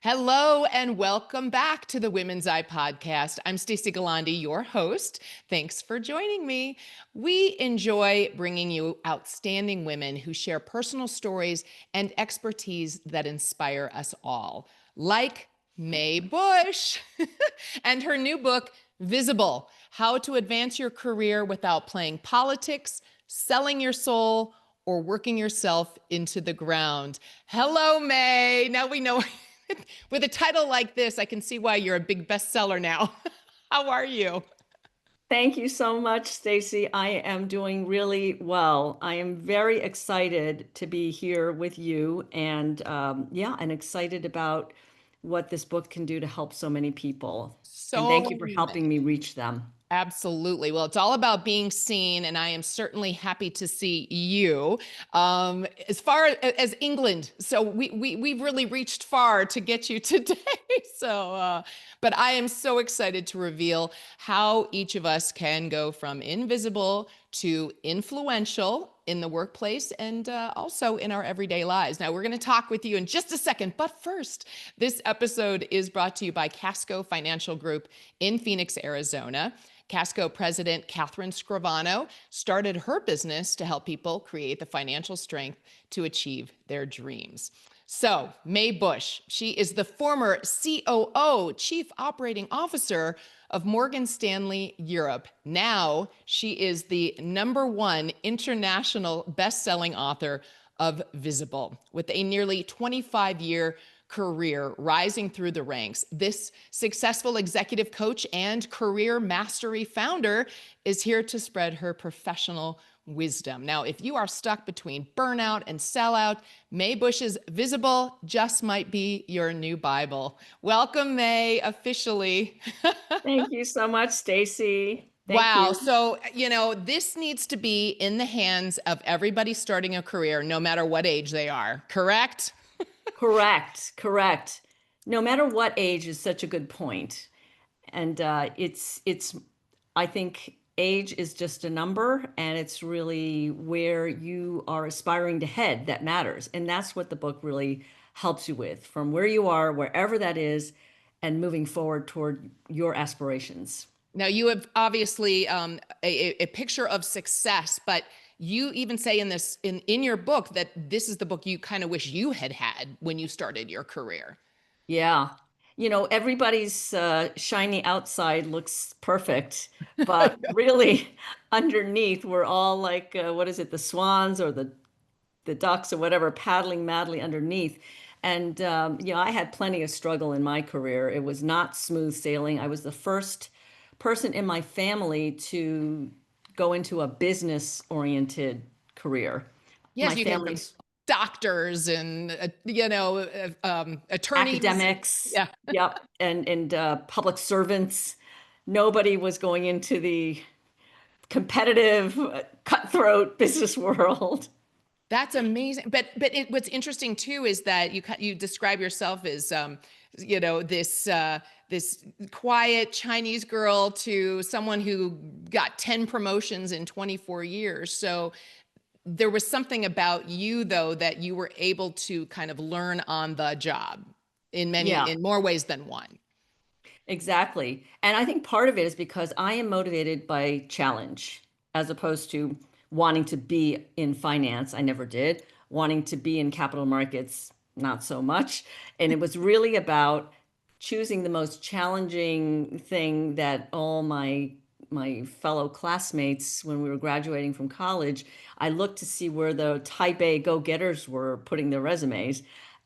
Hello and welcome back to the Women's Eye podcast. I'm Stacey Gualandi, your host. Thanks for joining me. We enjoy bringing you outstanding women who share personal stories and expertise that inspire us all, like May Busch and her new book, Visible: How to Advance Your Career Without Playing Politics, Selling Your Soul, or Working Yourself into the Ground. Hello, May. Now we know. With a title like this, I can see why you're a big bestseller now. How are you? Thank you so much, Stacey. I am doing really well. I am very excited to be here with you and excited about what this book can do to help so many people. And thank So you for many. helping me reach them. Absolutely. Well, it's all about being seen, and I am certainly happy to see you. As far as England, so we've really reached far to get you today. But I am so excited to reveal how each of us can go from invisible to influential in the workplace and also in our everyday lives. Now, we're going to talk with you in just a second, but first, this episode is brought to you by Casco Financial Group in Phoenix, Arizona. Casco president Catherine Scrivano started her business to help people create the financial strength to achieve their dreams. So, May Busch, she is the former COO, Chief Operating Officer of Morgan Stanley Europe. Now, she is the #1 international best-selling author of Visible, with a nearly 25-year career rising through the ranks. This successful executive coach and career mastery founder is here to spread her professional wisdom. Now, if you are stuck between burnout and sellout, May Busch's Visible just might be your new Bible. Welcome, May, officially. Thank you so much, Stacey. Thank Wow. you. So, this needs to be in the hands of everybody starting a career, no matter what age they are, correct? Correct, correct. No matter what age is such a good point. And I think age is just a number, and it's really where you are aspiring to head that matters. And that's what the book really helps you with, from where you are, wherever that is, and moving forward toward your aspirations. Now, you have obviously a picture of success, but you even say in your book that this is the book you kind of wish you had had when you started your career. Yeah. Everybody's shiny outside looks perfect, but really underneath, we're all like, what is it, the swans or the ducks or whatever, paddling madly underneath. And, I had plenty of struggle in my career. It was not smooth sailing. I was the first person in my family to go into a business-oriented career. Yes, My you came from family's doctors and attorneys. academics, Yeah. yep, and public servants. Nobody was going into the competitive, cutthroat business world. That's amazing. But what's interesting too is that you describe yourself as this quiet Chinese girl to someone who got 10 promotions in 24 years. So there was something about you though that you were able to kind of learn on the job Yeah, in more ways than one. exactly. And I think part of it is because I am motivated by challenge as opposed to wanting to be in finance. I never did. Wanting to be in capital markets, not so much. And it was really about choosing the most challenging thing that all my fellow classmates when we were graduating from college, I looked to see where the type A go-getters were putting their resumes.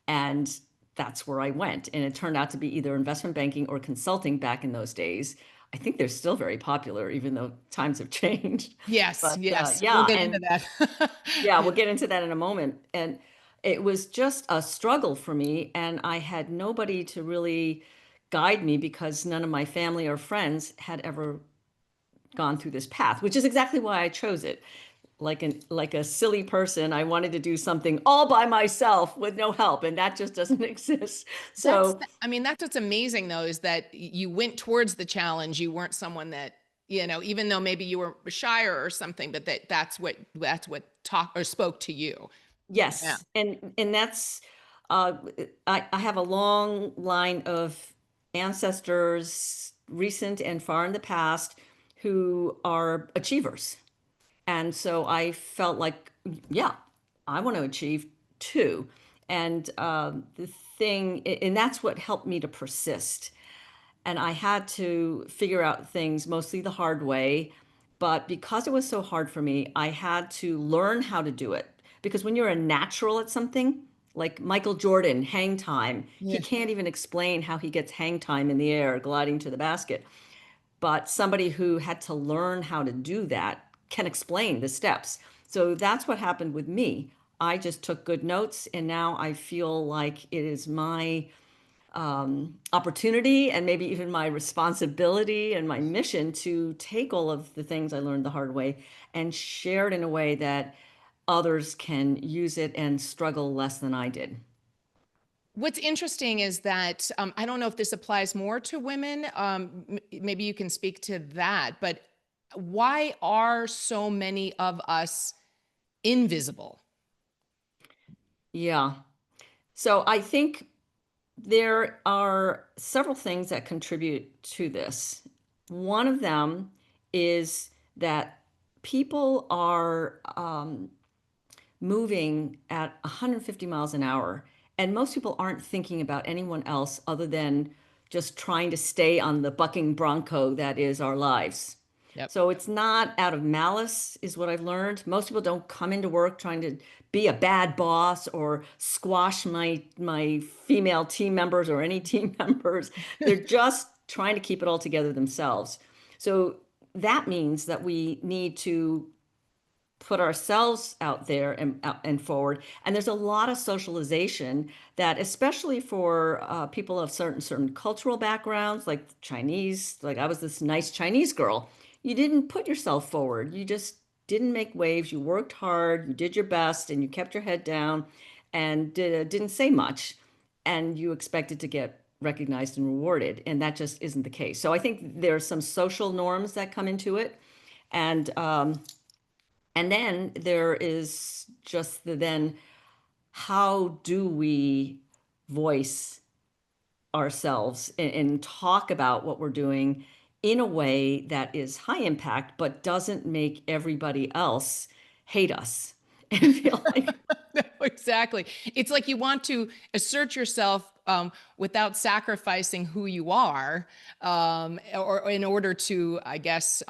And that's where I went. And it turned out to be either investment banking or consulting back in those days. I think they're still very popular, even though times have changed. Yes, But yes, we'll yeah, get into and that. yeah, we'll get into that in a moment. And it was just a struggle for me. And I had nobody to really guide me because none of my family or friends had ever gone through this path, which is exactly why I chose it. Like a silly person, I wanted to do something all by myself with no help, and that just doesn't exist. So, I mean, that's what's amazing though, is that you went towards the challenge. You weren't someone that, even though maybe you were shyer or something, but that's what talked or spoke to you. Yeah. yes, and that's Uh, I have a long line of ancestors, recent and far in the past, who are achievers. And so I felt like, yeah, I want to achieve too. And the thing, and that's what helped me to persist. And I had to figure out things mostly the hard way. But because it was so hard for me, I had to learn how to do it. Because when you're a natural at something, like Michael Jordan, hang time, he Yeah. can't even explain how he gets hang time in the air gliding to the basket. But somebody who had to learn how to do that can explain the steps. So that's what happened with me. I just took good notes, and now I feel like it is my opportunity and maybe even my responsibility and my mission to take all of the things I learned the hard way and share it in a way that others can use it and struggle less than I did. What's interesting is that I don't know if this applies more to women. Maybe you can speak to that, but why are so many of us invisible? Yeah. So I think there are several things that contribute to this. One of them is that people are moving at 150 miles an hour, and most people aren't thinking about anyone else other than just trying to stay on the bucking bronco that is our lives. Yep. So it's not out of malice, is what I've learned. Most people don't come into work trying to be a bad boss or squash my female team members or any team members. They're just trying to keep it all together themselves. So that means that we need to put ourselves out there and forward. And there's a lot of socialization that, especially for people of certain cultural backgrounds, like Chinese, like I was this nice Chinese girl. You didn't put yourself forward. You just didn't make waves. You worked hard. You did your best, and you kept your head down, and didn't say much. And you expected to get recognized and rewarded, and that just isn't the case. So I think there's some social norms that come into it, and and then there is just the then how do we voice ourselves and talk about what we're doing in a way that is high impact, but doesn't make everybody else hate us and feel like, No, exactly. It's like you want to assert yourself without sacrificing who you are, or in order to, I guess,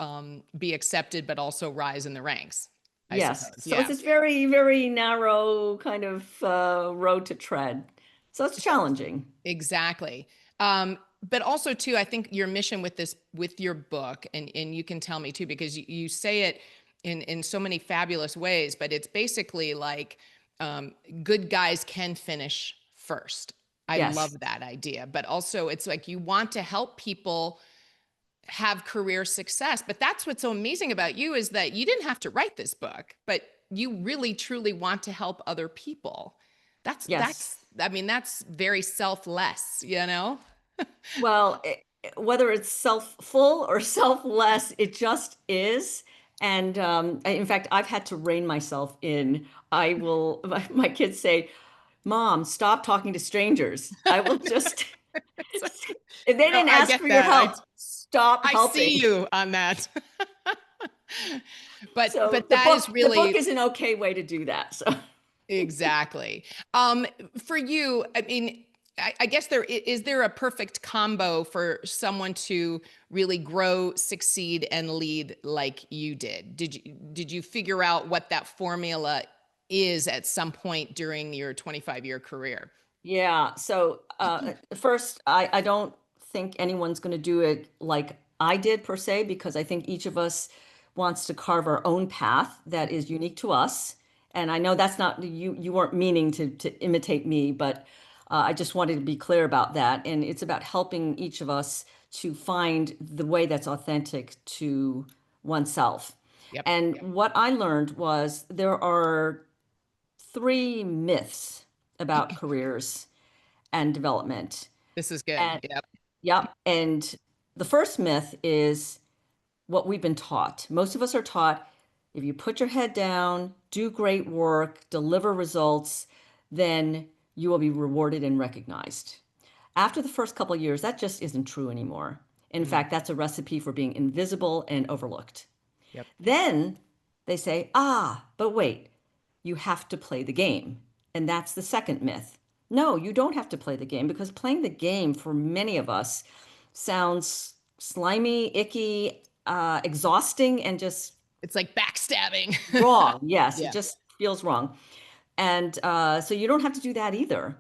be accepted, but also rise in the ranks, I yes. suppose. So it's Yeah, this very, very narrow kind of road to tread. So it's challenging. exactly. But also too, I think your mission with this, with your book, and you can tell me too, because you say it in so many fabulous ways, but it's basically like good guys can finish first. I Yes. love that idea. But also it's like you want to help people have career success. But that's what's so amazing about you, is that you didn't have to write this book, but you really truly want to help other people. Yes. I mean, that's very selfless, you know? Well, whether it's self-full or selfless, it just is. And in fact, I've had to rein myself in. I will, my kids say, Mom, stop talking to strangers. I will just, So, if they no, didn't I ask get for your that. help, stop I see helping. you on that. So But that is the book really is an okay way to do that. So exactly. For you, I mean, I guess is there a perfect combo for someone to really grow, succeed, and lead like you did? Did you figure out what that formula is at some point during your 25-year career? yeah. So first, I don't think anyone's going to do it like I did per se, because I think each of us wants to carve our own path that is unique to us. And I know that's not you. You weren't meaning to imitate me, but I just wanted to be clear about that. And it's about helping each of us to find the way that's authentic to oneself. Yep. And what I learned was there are three myths about careers and development. This is good. And Yep. yep. And the first myth is what we've been taught. Most of us are taught if you put your head down, do great work, deliver results, then you will be rewarded and recognized. After the first couple of years, that just isn't true anymore. In Mm, fact, that's a recipe for being invisible and overlooked. yep. Then they say, ah, but wait, you have to play the game. And that's the second myth. No, you don't have to play the game, because playing the game for many of us sounds slimy, icky, exhausting, and just It's like backstabbing. wrong. Yes, it Yeah. just feels wrong. And so you don't have to do that either.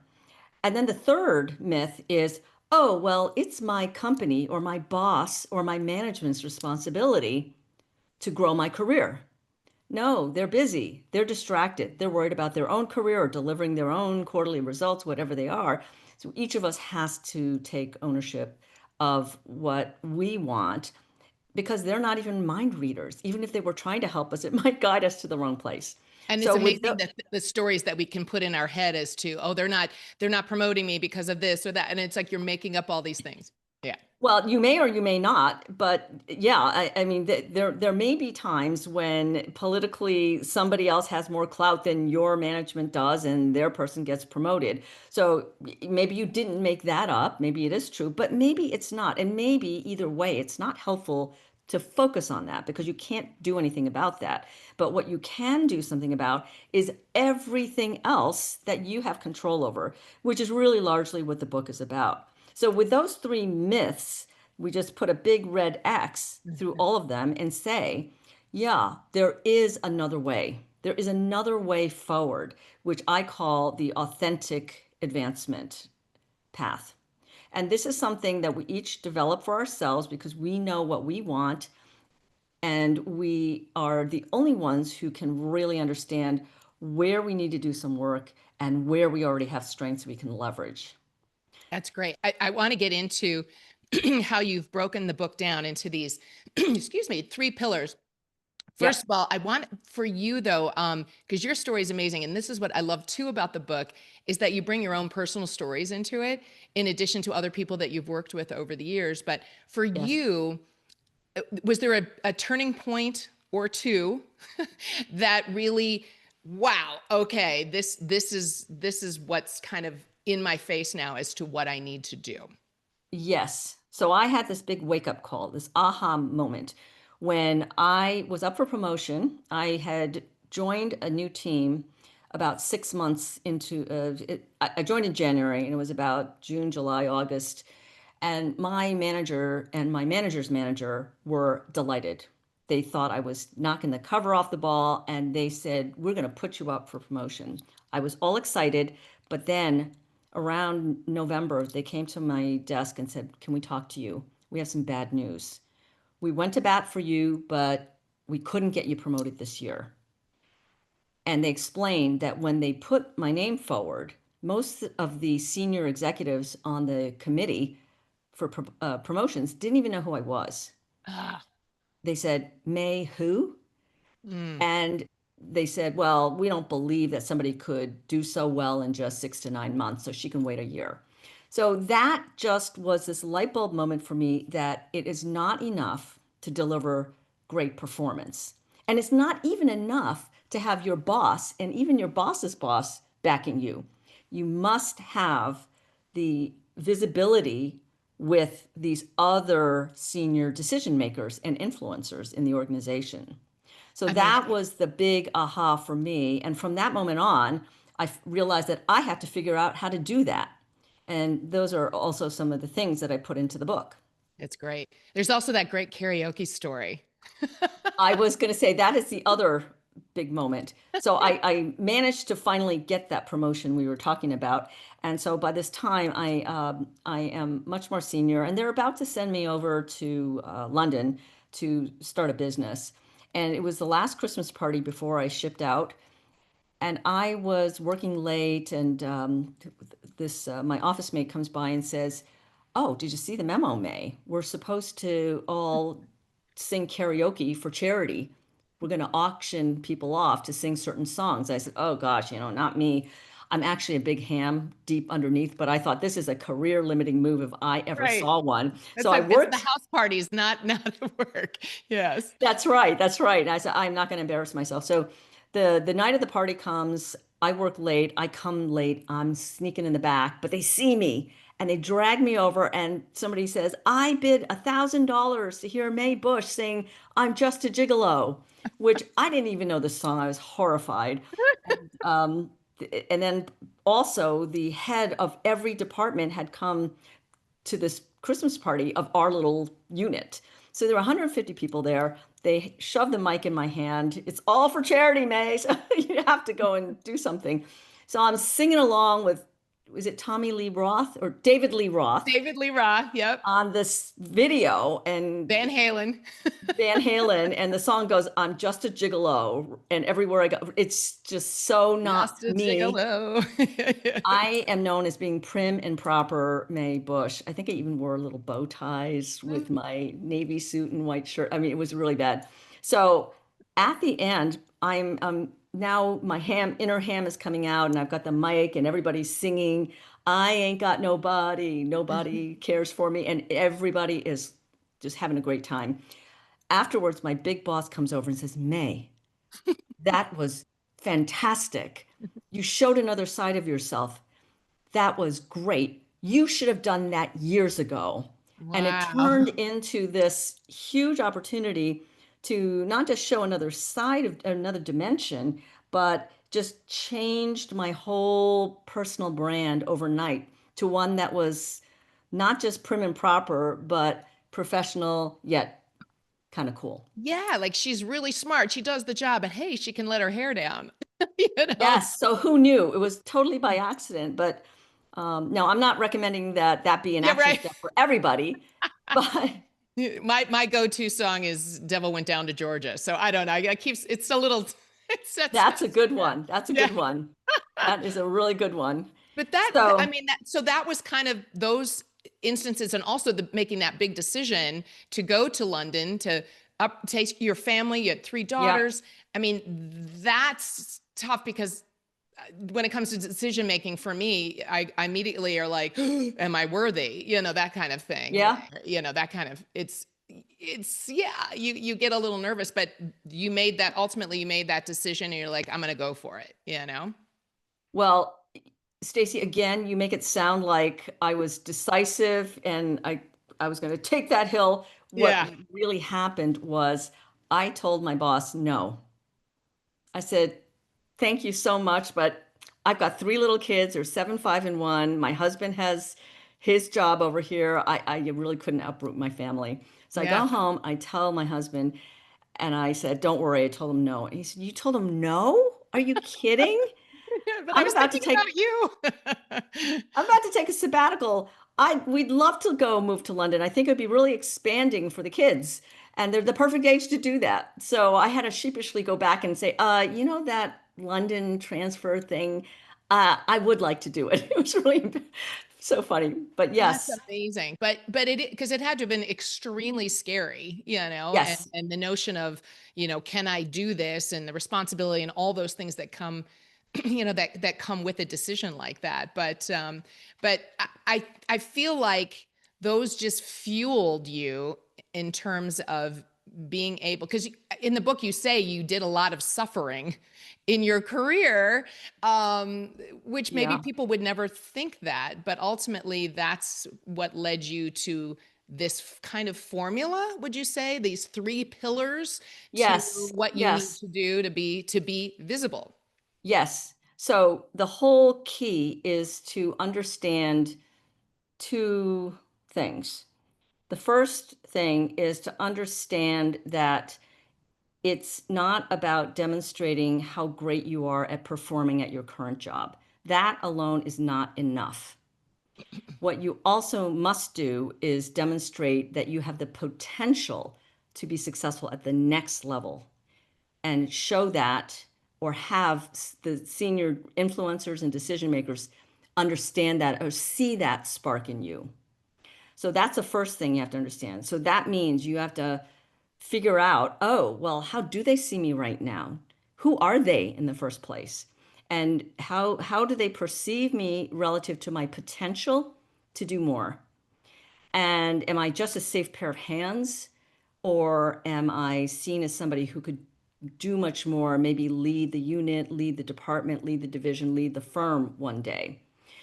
And then the third myth is, oh, well, it's my company or my boss or my management's responsibility to grow my career. No, they're busy. They're distracted. They're worried about their own career or delivering their own quarterly results, whatever they are. So each of us has to take ownership of what we want, because they're not even mind readers. Even if they were trying to help us, it might guide us to the wrong place. And it's So with amazing that the stories that we can put in our head as to, oh, they're not promoting me because of this or that. And it's like you're making up all these things. Yeah. Well, you may or you may not, but yeah, I mean, there may be times when politically somebody else has more clout than your management does, and their person gets promoted. So maybe you didn't make that up. Maybe it is true, but maybe it's not. And maybe either way, it's not helpful to focus on that, because you can't do anything about that. But what you can do something about is everything else that you have control over, which is really largely what the book is about. So with those three myths, we just put a big red X through all of them and say, yeah, there is another way. There is another way forward, which I call the authentic advancement path. And this is something that we each develop for ourselves, because we know what we want, and we are the only ones who can really understand where we need to do some work and where we already have strengths we can leverage. That's great. I want to get into how you've broken the book down into these, excuse me, three pillars. First Yep. of all, I want for you though, because your story is amazing, and this is what I love too about the book, is that you bring your own personal stories into it, in addition to other people that you've worked with over the years. But for Yes. you, was there a turning point or two that really, wow, okay, this is what's kind of in my face now as to what I need to do? Yes. So I had this big wake up call, this aha moment when I was up for promotion. I had joined a new team about 6 months into it. I joined in January, and it was about June, July, August. And my manager and my manager's manager were delighted. They thought I was knocking the cover off the ball, and they said, we're going to put you up for promotion. I was all excited, but then around November, they came to my desk and said, can we talk to you? We have some bad news. We went to bat for you, but we couldn't get you promoted this year. And they explained that when they put my name forward, most of the senior executives on the committee for promotions didn't even know who I was. Ah, They said, May who? mm, And they said, well, we don't believe that somebody could do so well in just 6 to 9 months, so she can wait a year. So that just was this light bulb moment for me, that it is not enough to deliver great performance. And it's not even enough to have your boss and even your boss's boss backing you. You must have the visibility with these other senior decision makers and influencers in the organization. So that amazing. was the big aha for me. And from that moment on, I realized that I have to figure out how to do that. And those are also some of the things that I put into the book. It's great. There's also that great karaoke story. I was going to say that is the other big moment. So I managed to finally get that promotion we were talking about. And so by this time, I am much more senior, and they're about to send me over to London to start a business. And it was the last Christmas party before I shipped out. And I was working late, and this my office mate comes by and says, "Oh, did you see the memo, May? We're supposed to all sing karaoke for charity. We're going to auction people off to sing certain songs." I said, "Oh gosh, not me. I'm actually a big ham deep underneath, but I thought this is a career limiting move if I ever Right. saw one." So That's I it's the worked. house parties, not the work. Yes. That's right. That's right. And I said, I'm not going to embarrass myself. So the night of the party comes. I work late, I come late, I'm sneaking in the back, but they see me and they drag me over and somebody says, I bid $1,000 to hear May Busch saying, I'm just a gigolo, which I didn't even know the song. I was horrified. Um, and then also the head of every department had come to this Christmas party of our little unit. So there were 150 people there. They shoved the mic in my hand. It's all for charity, May. So you have to go and do something. So I'm singing along with, was it Tommy Lee Roth or David Lee Roth David Lee Roth. Yep. on this video, and Van Halen. Van Halen, and the song goes, I'm just a gigolo. And everywhere I go, it's just so not Just a me. gigolo. I am known as being prim and proper May Busch. I think I even wore little bow ties with my navy suit and white shirt. I mean, it was really bad. So at the end, I'm now my inner ham is coming out, and I've got the mic, and everybody's singing. I ain't got nobody, nobody cares for me, and everybody is just having a great time. Afterwards, my big boss comes over and says, May, that was fantastic. You showed another side of yourself. That was great. You should have done that years ago. And it Wow. turned into this huge opportunity to not just show another side of another dimension, but just changed my whole personal brand overnight to one that was not just prim and proper, but professional, yet kind of cool. Yeah, like she's really smart. She does the job, and hey, she can let her hair down. You know? Yes. So who knew? It was totally by accident. But no, I'm not recommending that that be an Yeah, action right. step for everybody. But My go-to song is "Devil Went Down to Georgia." So I don't know. I keeps it's a little it sets that's a that. good one. That's a Yeah. good one. That is a really good one. But that, I So, mean, that was kind of those instances, and also the making that big decision to go to London to up take your family. You had three yeah. daughters. I mean, that's tough because when it comes to decision making for me, I immediately are like, am I worthy? You know, that kind of thing. Where, Yeah. you know, that kind of yeah, you get a little nervous, but you made that ultimately you made that decision and you're like, I'm gonna go for it, you know? Well, Stacey, again, you make it sound like I was decisive and I was going to take that hill. What Yeah. really happened was I told my boss no. I said, thank you so much, but I've got three little kids. They're 7, 5, and 1. My husband has his job over here. I really couldn't uproot my family. So I Yeah. go home, I tell my husband, and I said, don't worry. I told him no. And he said, you told him no? Are you kidding? But I I'm was about to thinking take about you. I'm about to take a sabbatical. We'd love to go move to London. I think it would be really expanding for the kids, and they're the perfect age to do that. So I had to sheepishly go back and say, you know that London transfer thing? I would like to do it. It was really so funny. But That's yes, amazing. But it because it had to have been extremely scary, you know, yes, and the notion of, you know, can I do this and the responsibility and all those things that come, you know, that come with a decision like that. But I feel like those just fueled you in terms of being able, because in the book you say you did a lot of suffering in your career, which maybe yeah, people would never think that, but ultimately that's what led you to this kind of formula, would you say, these three pillars to yes, what you need yes, to do to be visible? yes. So the whole key is to understand two things. The first thing is to understand that it's not about demonstrating how great you are at performing at your current job. That alone is not enough. What you also must do is demonstrate that you have the potential to be successful at the next level and show that, or have the senior influencers and decision makers understand that or see that spark in you. So that's the first thing you have to understand. So that means you have to figure out, oh, well, how do they see me right now? Who are they in the first place? And how do they perceive me relative to my potential to do more? And am I just a safe pair of hands, or am I seen as somebody who could do much more, maybe lead the unit, lead the department, lead the division, lead the firm one day.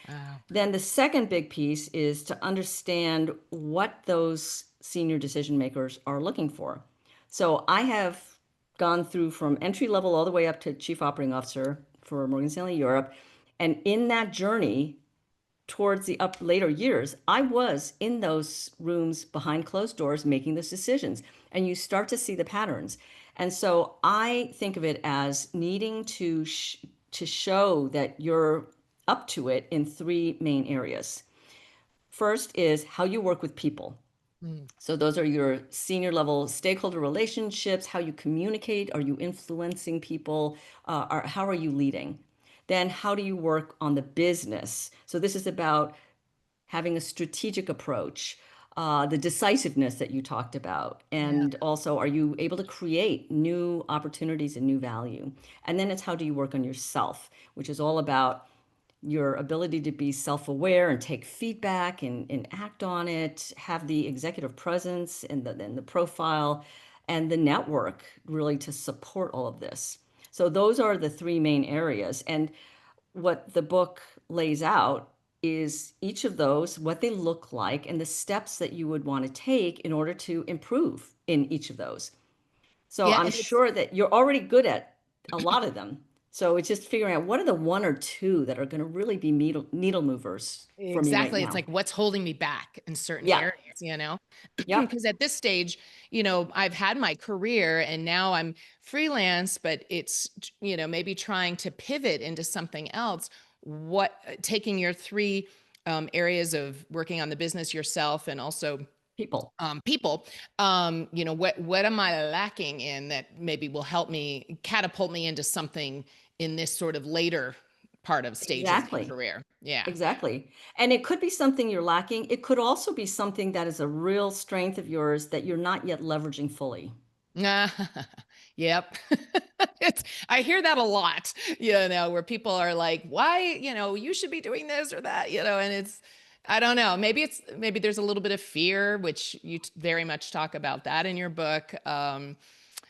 Wow. Then the second big piece is to understand what those senior decision makers are looking for. So I have gone through from entry level all the way up to chief operating officer for Morgan Stanley Europe. And in that journey, towards the up later years, I was in those rooms behind closed doors making those decisions, and you start to see the patterns. And so I think of it as needing to show that you're up to it in three main areas. First is how you work with people. Mm. So those are your senior level stakeholder relationships, how you communicate, are you influencing people, how are you leading? Then how do you work on the business? So this is about having a strategic approach, the decisiveness that you talked about, Yeah. and also are you able to create new opportunities and new value? And then it's how do you work on yourself, which is all about your ability to be self-aware and take feedback and act on it, have the executive presence and the profile and the network really to support all of this. So those are the three main areas. And what the book lays out is each of those, what they look like, and the steps that you would want to take in order to improve in each of those. So Yeah. I'm And it's sure that you're already good at a lot of them. So it's just figuring out what are the one or two that are going to really be needle movers for me right exactly. It's now. like what's holding me back in certain Yeah. areas? Yep. Because at this stage, I've had my career and now I'm freelance, but it's, maybe trying to pivot into something else. Taking your three areas of working on the business yourself and also People. people, what am I lacking in that maybe will help me catapult me into something in this sort of later part of stage of my Exactly. career? Yeah. Exactly. And it could be something you're lacking. It could also be something that is a real strength of yours that you're not yet leveraging fully. Yep. I hear that a lot, where people are like, why, you should be doing this or that, and I don't know, maybe there's a little bit of fear, which you very much talk about that in your book.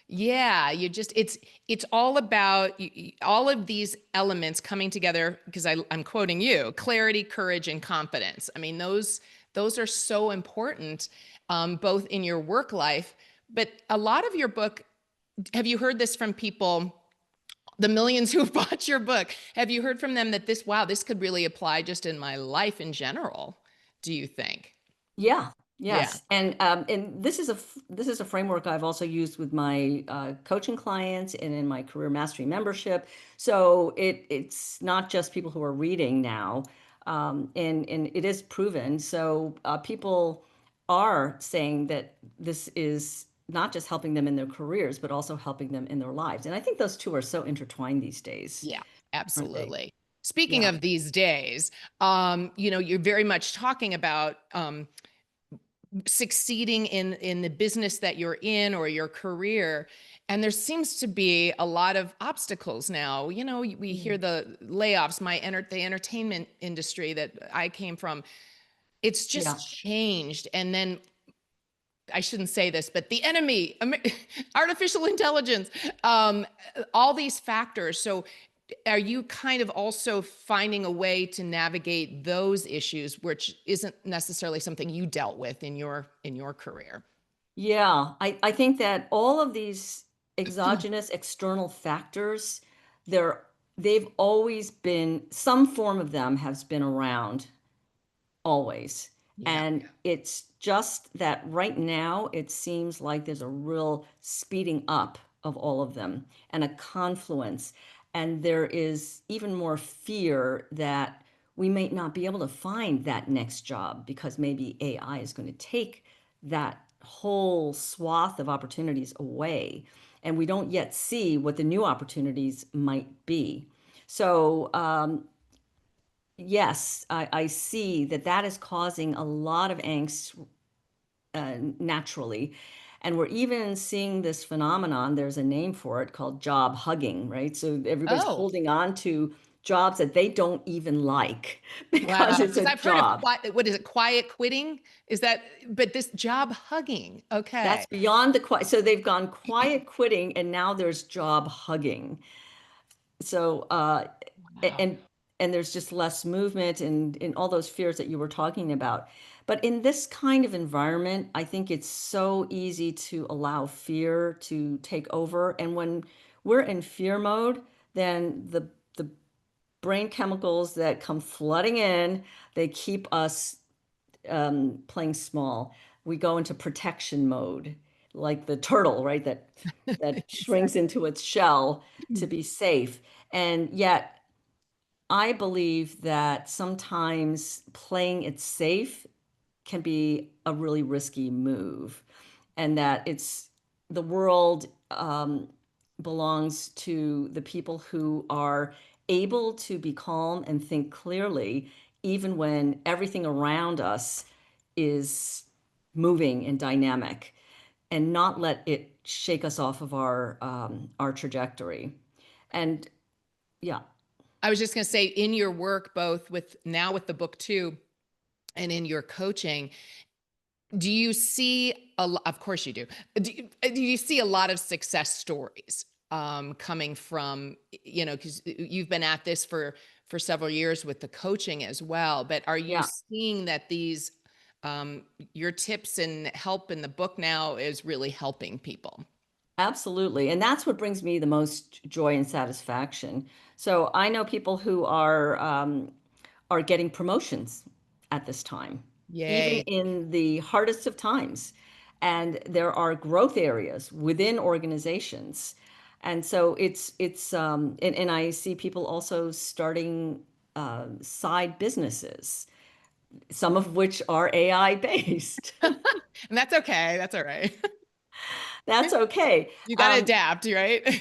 Yeah, it's all about all of these elements coming together because I'm quoting you, clarity, courage, and confidence. I mean, those are so important, both in your work life, but a lot of your book, have you heard this from people, the millions who've bought your book? Have you heard from them that wow, this could really apply just in my life in general, do you think? Yeah. Yeah. Yes. And this is a framework I've also used with my coaching clients and in my career mastery membership. So it's not just people who are reading now, and it is proven. So people are saying that this is not just helping them in their careers, but also helping them in their lives. And I think those two are so intertwined these days, Yeah, aren't they? absolutely. Speaking Yeah. of these days, you're very much talking about succeeding in the business that you're in or your career, and there seems to be a lot of obstacles now. We hear Mm. the layoffs. The entertainment industry that I came from, it's Yeah. just changed. And then I shouldn't say this, but the enemy, artificial intelligence, all these factors. So, are you kind of also finding a way to navigate those issues, which isn't necessarily something you dealt with in your career? Yeah, I think that all of these exogenous external factors, they're they've always been some form of them has been around always. Yeah. And it's just that right now it seems like there's a real speeding up of all of them and a confluence. And there is even more fear that we may not be able to find that next job because maybe AI is going to take that whole swath of opportunities away. And we don't yet see what the new opportunities might be. So, yes, I see that that is causing a lot of angst naturally. And we're even seeing this phenomenon, there's a name for it called job hugging, right? So everybody's Oh, holding on to jobs that they don't even like because Wow. it's Because a I've heard of job. what is it, quiet quitting? Is that, but this job hugging. Okay. That's beyond the quiet. So they've gone quiet quitting and now there's job hugging. So, Wow. and there's just less movement and in all those fears that you were talking about. But in this kind of environment, I think it's so easy to allow fear to take over. And when we're in fear mode, then the brain chemicals that come flooding in, they keep us playing small. We go into protection mode, like the turtle, right? That shrinks Exactly. into its shell to be safe. And yet, I believe that sometimes playing it safe can be a really risky move, and that it's the world belongs to the people who are able to be calm and think clearly, even when everything around us is moving and dynamic, and not let it shake us off of our trajectory. And yeah, I was just going to say, in your work, both with now with the book too, and in your coaching, do you see a lot? Of course you do. Do you see a lot of success stories coming from, because you've been at this for several years with the coaching as well, but are you yeah. seeing that these your tips and help in the book now is really helping people? Absolutely. And that's what brings me the most joy and satisfaction. So I know people who are getting promotions at this time, even Yay. in the hardest of times. And there are growth areas within organizations. And so and I see people also starting side businesses, some of which are AI based. And that's okay. That's all right. That's okay. You got to adapt, right?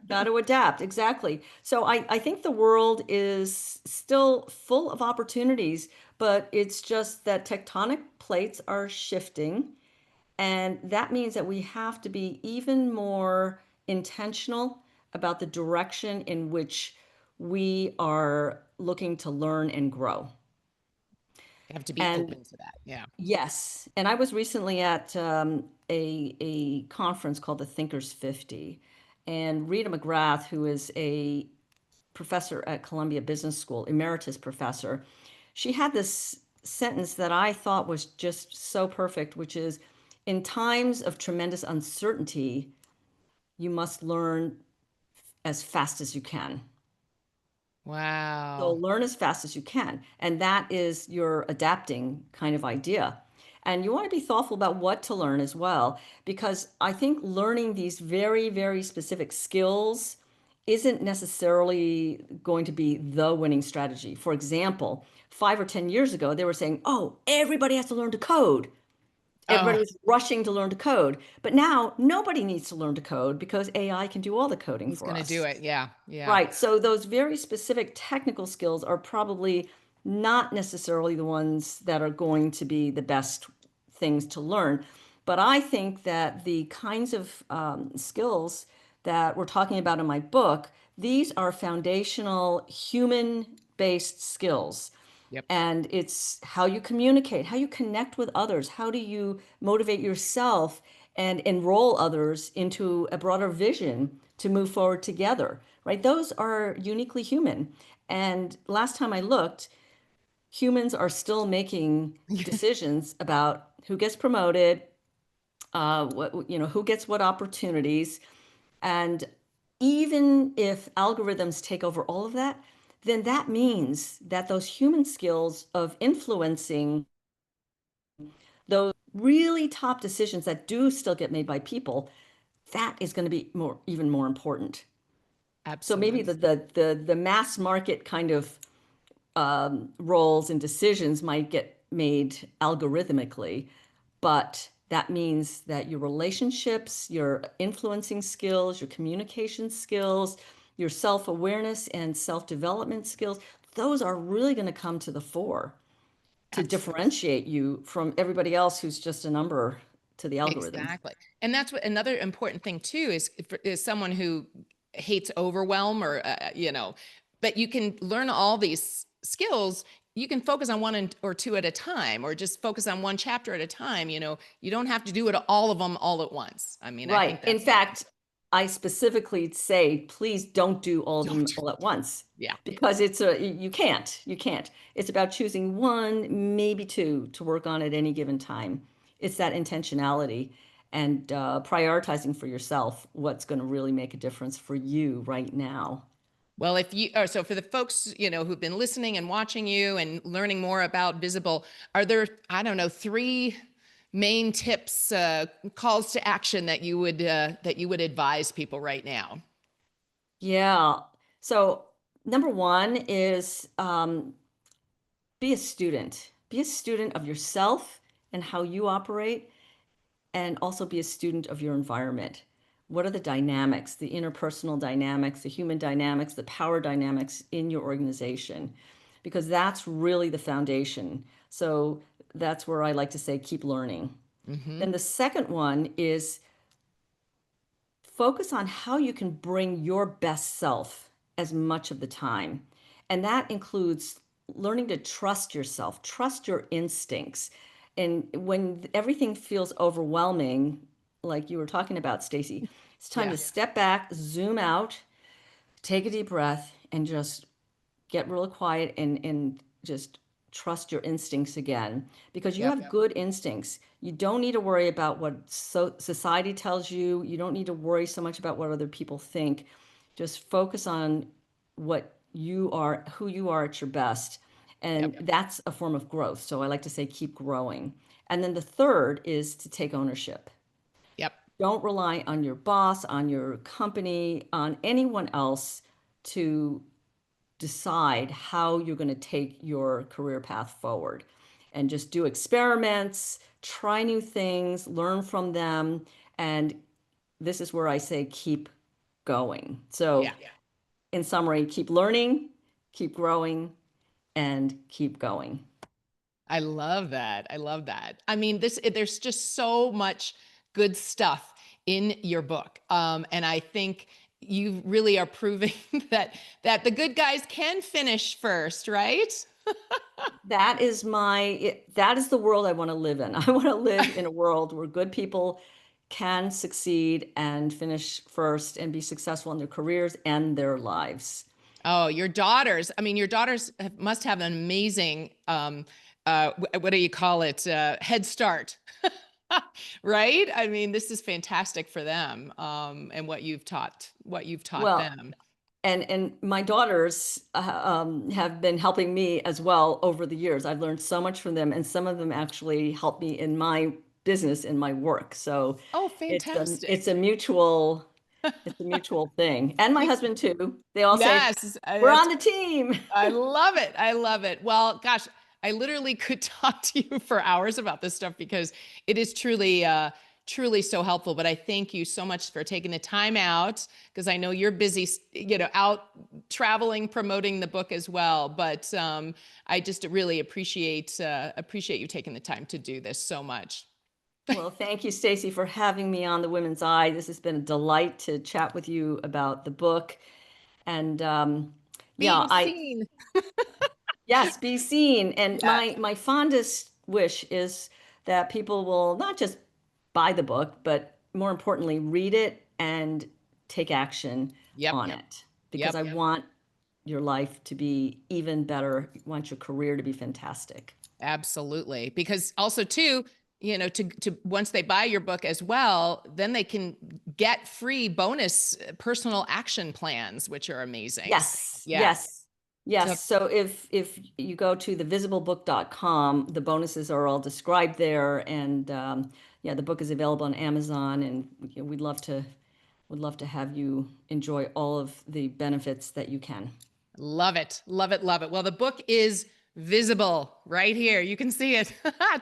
Got to adapt, exactly. So I think the world is still full of opportunities, but it's just that tectonic plates are shifting. And that means that we have to be even more intentional about the direction in which we are looking to learn and grow. You have to be And open to that. Yeah. yes, and I was recently at a conference called the Thinkers 50, and Rita McGrath, who is a professor at Columbia Business School, emeritus professor, she had this sentence that I thought was just so perfect, which is, in times of tremendous uncertainty, you must learn as fast as you can. So Wow. learn as fast as you can. And that is your adapting kind of idea. And you want to be thoughtful about what to learn as well, because I think learning these very, very specific skills isn't necessarily going to be the winning strategy. For example, 5 or 10 years ago, they were saying, oh, everybody has to learn to code. Everybody Oh, was rushing to learn to code. But now nobody needs to learn to code because AI can do all the coding who's for going to do us. it? Yeah. Yeah. Right. So those very specific technical skills are probably not necessarily the ones that are going to be the best things to learn. But I think that the kinds of skills that we're talking about in my book, these are foundational human-based skills. Yep. And it's how you communicate, how you connect with others, how do you motivate yourself and enroll others into a broader vision to move forward together, right? Those are uniquely human. And last time I looked, humans are still making decisions about who gets promoted, who gets what opportunities. And even if algorithms take over all of that, then that means that those human skills of influencing those really top decisions that do still get made by people, that is going to be even more important. So maybe Absolutely. the mass market kind of roles and decisions might get made algorithmically, but that means that your relationships, your influencing skills, your communication skills, your self-awareness and self-development skills, those are really going to come to the fore to Absolutely. differentiate you from everybody else who's just a number to the algorithms. Exactly. And that's what another important thing too is someone who hates overwhelm or, but you can learn all these skills. You can focus on one or two at a time, or just focus on one chapter at a time. You don't have to do it all of them all at once. I mean, I Right. think In that's so fact, I specifically say, please don't do all of them important. all at once, Yeah. because you can't. It's about choosing one, maybe two to work on at any given time. It's that intentionality and prioritizing for yourself what's going to really make a difference for you right now. Well, so for the folks, who've been listening and watching you and learning more about Visible, are there, I don't know, three main tips, calls to action that you would advise people right now? Yeah. So number one is be a student. Be a student of yourself and how you operate, and also be a student of your environment. What are the dynamics, the interpersonal dynamics, the human dynamics, the power dynamics in your organization? Because that's really the foundation. So that's where I like to say, keep learning. Mm-hmm. Then the second one is focus on how you can bring your best self as much of the time. And that includes learning to trust yourself, trust your instincts. And when everything feels overwhelming, like you were talking about, Stacey, it's time Yeah. to step back, zoom out, take a deep breath, and just get real quiet and just trust your instincts again, because you Yep. have good instincts. You don't need to worry about what society tells you. You don't need to worry so much about what other people think. Just focus on what you are, who you are at your best. And Yep. that's a form of growth. So I like to say, keep growing. And then the third is to take ownership. Yep. Don't rely on your boss, on your company, on anyone else to decide how you're going to take your career path forward. And just do experiments, try new things, learn from them. And this is where I say, keep going. So, Yeah. in summary, keep learning, keep growing, and keep going. I love that. I love that. I mean, there's just so much good stuff in your book. And I think you really are proving that the good guys can finish first, right? That is the world I want to live in. I want to live in a world where good people can succeed and finish first and be successful in their careers and their lives. Oh, your daughters must have an amazing, what do you call it? Head start, right? I mean, this is fantastic for them, and what you've taught Well, them. and my daughters have been helping me as well over the years. I've learned so much from them, and some of them actually help me in my business, in my work. So Oh, it's a fantastic. it's a mutual it's a mutual thing. And my You, husband too. They all say, yes, we're that's on the team. I love it. I love it. Well, gosh, I literally could talk to you for hours about this stuff because it is truly so helpful. But I thank you so much for taking the time out, because I know you're busy, out traveling, promoting the book as well. But I just really appreciate you taking the time to do this so much. Well, thank you, Stacey, for having me on The Women's Eye. This has been a delight to chat with you about the book. And yeah, Being seen. yes, be seen. And Yes. my fondest wish is that people will not just buy the book, but more importantly, read it and take action Yep. on it. Because Yep. I want your life to be even better. I want your career to be fantastic. Absolutely. Because also too, to once they buy your book as well, then they can get free bonus personal action plans, which are amazing. Yes, Yeah. yes, So yes. So if you go to thevisiblebook.com, the bonuses are all described there, and yeah, the book is available on Amazon, and we'd love to have you enjoy all of the benefits that you can. love it. Love it. Love it. Well, the book is visible right here. You can see it.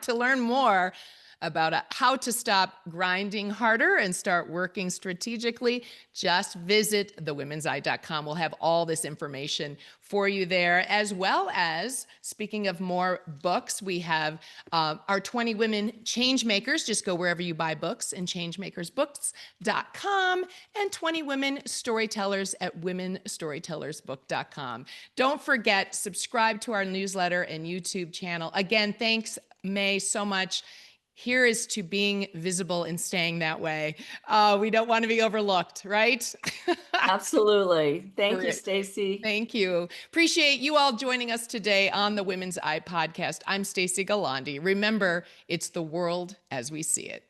To learn more about how to stop grinding harder and start working strategically, just visit thewomenseye.com. We'll have all this information for you there, as well as, speaking of more books, we have our 20 Women Changemakers. Just go wherever you buy books and changemakersbooks.com, and 20 Women Storytellers at womenstorytellersbook.com. Don't forget, subscribe to our newsletter and YouTube channel. Again, thanks, May, so much. Here is to being visible and staying that way. We don't want to be overlooked, right? Absolutely. Thank you, Great. Stacey. Thank you. Appreciate you all joining us today on the Women's Eye podcast. I'm Stacey Gualandi. Remember, it's the world as we see it.